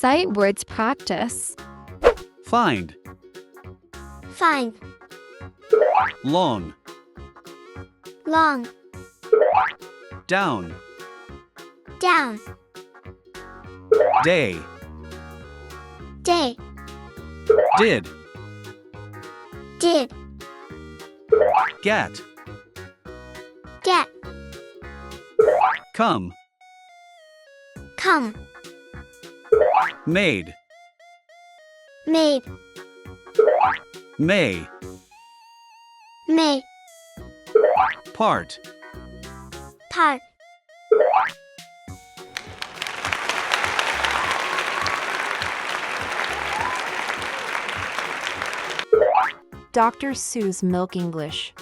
Sight words practice. Find. Find. Long. Long. Down. Down. Day. Day. Did. Did. Get. Get. Come. Come. Made. Made. May. May. Part. Part. Dr. Su's Milk English.